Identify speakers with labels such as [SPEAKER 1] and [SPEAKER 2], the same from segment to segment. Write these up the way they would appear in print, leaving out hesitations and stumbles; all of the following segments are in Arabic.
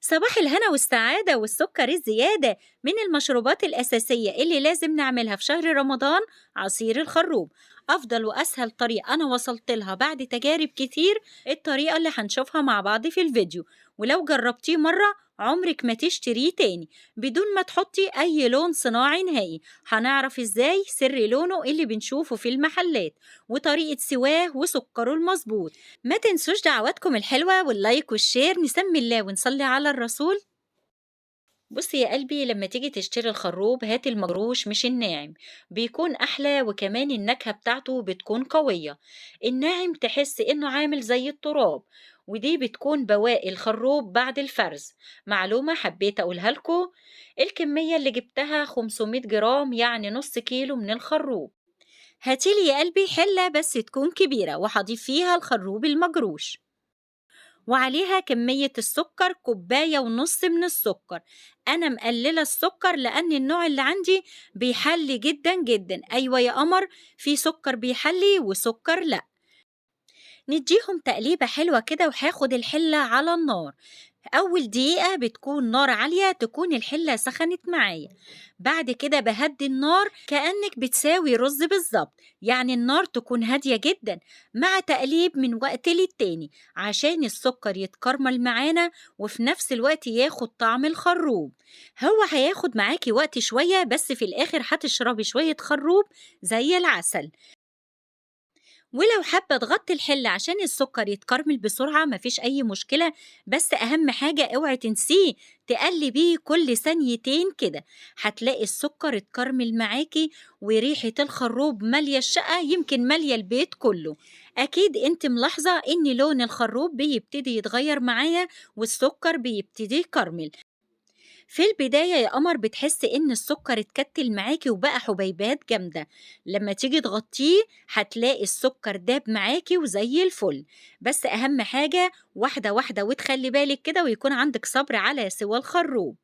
[SPEAKER 1] صباح الهنا والسعادة والسكر الزيادة من المشروبات الأساسية اللي لازم نعملها في شهر رمضان. عصير الخروب أفضل وأسهل طريقة أنا وصلت لها بعد تجارب كتير، الطريقة اللي هنشوفها مع بعض في الفيديو. ولو جربتيه مرة عمرك ما تشتريه تاني بدون ما تحطي أي لون صناعي نهائي. هنعرف إزاي سر لونه اللي بنشوفه في المحلات وطريقة سواه وسكره المظبوط. ما تنسوش دعواتكم الحلوة واللايك والشير، نسمي الله ونصلي على الرسول. بصي يا قلبي، لما تيجي تشتري الخروب هات المجروش مش الناعم، بيكون أحلى وكمان النكهة بتاعته بتكون قوية. الناعم تحس إنه عامل زي التراب، ودي بتكون بواقي الخروب بعد الفرز. معلومة حبيت أقولها لكم، الكمية اللي جبتها 500 جرام يعني نص كيلو من الخروب. هاتيلي يا قلبي حلة بس تكون كبيرة وهضيف فيها الخروب المجروش، وعليها كمية السكر كوباية ونص من السكر. أنا مقللة السكر لأن النوع اللي عندي بيحلي جدا جدا. أيوة يا قمر، في سكر بيحلي وسكر لأ. نديهم تقليبة حلوة كده وهاخد الحلة على النار. أول دقيقة بتكون نار عالية تكون الحلة سخنت معايا. بعد كده بهدي النار كأنك بتساوي رز بالظبط، يعني النار تكون هادية جدا مع تقليب من وقت للتاني عشان السكر يتكرمل معانا وفي نفس الوقت ياخد طعم الخروب. هو هياخد معاكي وقت شوية بس في الآخر هتشربي شوية خروب زي العسل. ولو حابة تغطي الحلة عشان السكر يتكرمل بسرعة مفيش أي مشكلة، بس أهم حاجة اوعي تنسيه تقلبيه كل ثانيتين كده. هتلاقي السكر اتكرمل معاكي وريحة الخروب مالية الشقة، يمكن مالية البيت كله. أكيد انت ملاحظة ان لون الخروب بيبتدي يتغير معايا والسكر بيبتدي يكرمل. في البداية يا قمر بتحس إن السكر اتكتل معاكي وبقى حبيبات جامدة. لما تيجي تغطيه هتلاقي السكر داب معاكي وزي الفل. بس أهم حاجة واحدة واحدة وتخلي بالك كده ويكون عندك صبر على سوى الخروب.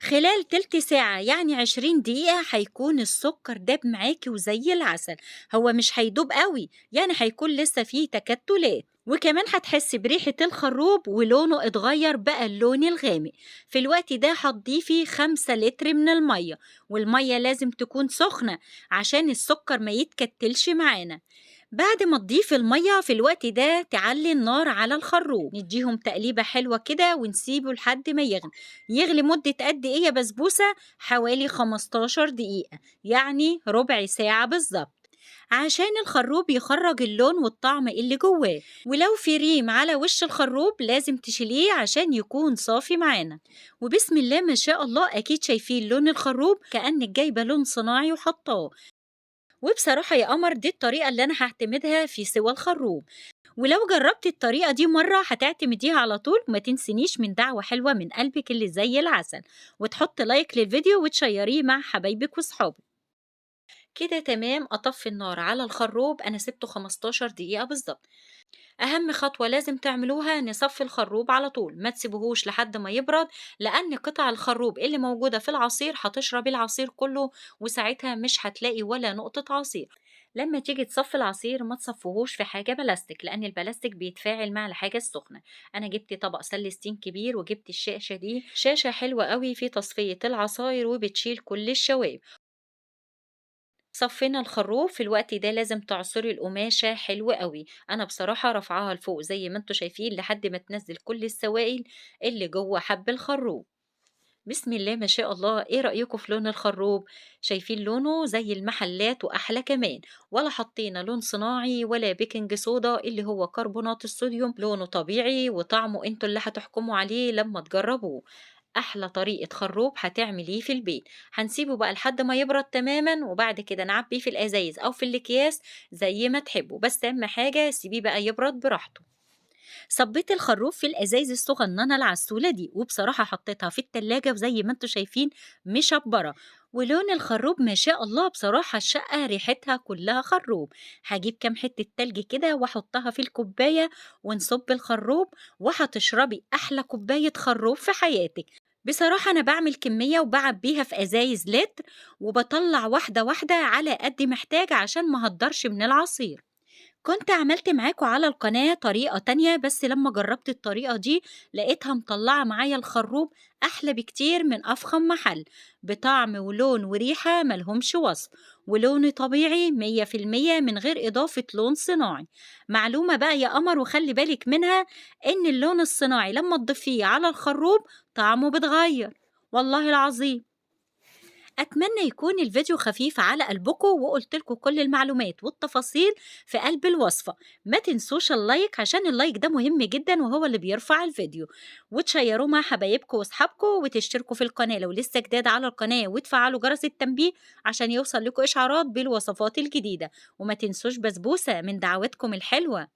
[SPEAKER 1] خلال تلت ساعة يعني 20 دقيقة هيكون السكر داب معاكي وزي العسل. هو مش هيدوب قوي، يعني هيكون لسه فيه تكتلات، وكمان هتحسي بريحة الخروب ولونه اتغير بقى اللون الغامق. في الوقت ده هتضيفي 5 لتر من المية، والمية لازم تكون سخنة عشان السكر ما يتكتلش معانا. بعد ما تضيفي المية في الوقت ده تعلي النار على الخروب، نديهم تقليبة حلوة كده ونسيبه لحد ما يغلي. يغلي مدة قد ايه يا بسبوسة؟ حوالي 15 دقيقة، يعني ربع ساعة بالظبط، عشان الخروب يخرج اللون والطعم اللي جواه. ولو في ريم على وش الخروب لازم تشيليه عشان يكون صافي معانا. وبسم الله ما شاء الله، اكيد شايفين لون الخروب كأنك جايبة لون صناعي وحطاه. وبصراحة يا قمر دي الطريقة اللي أنا هعتمدها في سوى الخروب، ولو جربتي الطريقة دي مرة هتعتمديها على طول. ما تنسنيش من دعوة حلوة من قلبك اللي زي العسل، وتحط لايك للفيديو وتشيريه مع حبايبك وصحابك. كده تمام، أطفي النار على الخروب، أنا سبته 15 دقيقة بالظبط. أهم خطوة لازم تعملوها نصفي الخروب على طول، ما تسيبوهوش لحد ما يبرد، لأن قطع الخروب اللي موجودة في العصير هتشرب العصير كله وساعتها مش هتلاقي ولا نقطة عصير. لما تيجي تصفي العصير ما تصفوهوش في حاجة بلاستيك لأن البلاستيك بيتفاعل مع الحاجة السخنة. أنا جبت طبق سلستين كبير وجبت الشاشة دي، شاشة حلوة قوي في تصفية العصاير وبتشيل كل الشوائب. صفينا الخروف في الوقت ده لازم تعصري القماشة حلو قوي. أنا بصراحة رافعاها لفوق زي ما انتوا شايفين لحد ما تنزل كل السوائل اللي جوه حب الخروب. بسم الله ما شاء الله، ايه رأيكم في لون الخروب؟ شايفين لونه زي المحلات وأحلى كمان، ولا حطينا لون صناعي ولا بيكنج صودا اللي هو كربونات الصوديوم. لونه طبيعي وطعمه انتوا اللي هتحكموا عليه لما تجربوه. أحلى طريقة خروب هتعمليه في البيت. هنسيبه بقى لحد ما يبرد تماما وبعد كده نعبيه في الأزايز أو في الأكياس زي ما تحبوا، بس أهم حاجة سيبيه بقى يبرد براحته. صبيت الخروف في الأزايز الصغننة العسولة دي، وبصراحة حطيتها في التلاجة وزي ما انتوا شايفين مشبرة. ولون الخروب ما شاء الله، بصراحة الشقة ريحتها كلها خروب. هجيب كام حتة تلج كده واحطها في الكوباية ونصب الخروب، وهتشربي أحلى كوباية خروب في حياتك. بصراحة أنا بعمل كمية وبعبيها في أزايز لتر، وبطلع واحدة واحدة على قد محتاجة عشان ما هدرش من العصير. كنت عملت معاكم على القناة طريقة تانية، بس لما جربت الطريقة دي لقيتها مطلعة معايا الخروب أحلى بكتير من أفخم محل، بطعم ولون وريحة ملهمش وصف، ولون طبيعي 100% من غير إضافة لون صناعي. معلومة بقى يا قمر وخلي بالك منها، إن اللون الصناعي لما تضيفيه على الخروب طعمه بتغير، والله العظيم. أتمنى يكون الفيديو خفيف على قلبكم وقلت لكم كل المعلومات والتفاصيل في قلب الوصفة. ما تنسوش اللايك عشان اللايك ده مهم جدا وهو اللي بيرفع الفيديو، وتشيروه مع حبايبكم واصحابكم، وتشتركوا في القناة لو لسه جداد على القناة، وتفعلوا جرس التنبيه عشان يوصل لكم إشعارات بالوصفات الجديدة. وما تنسوش بسبوسة من دعواتكم الحلوة.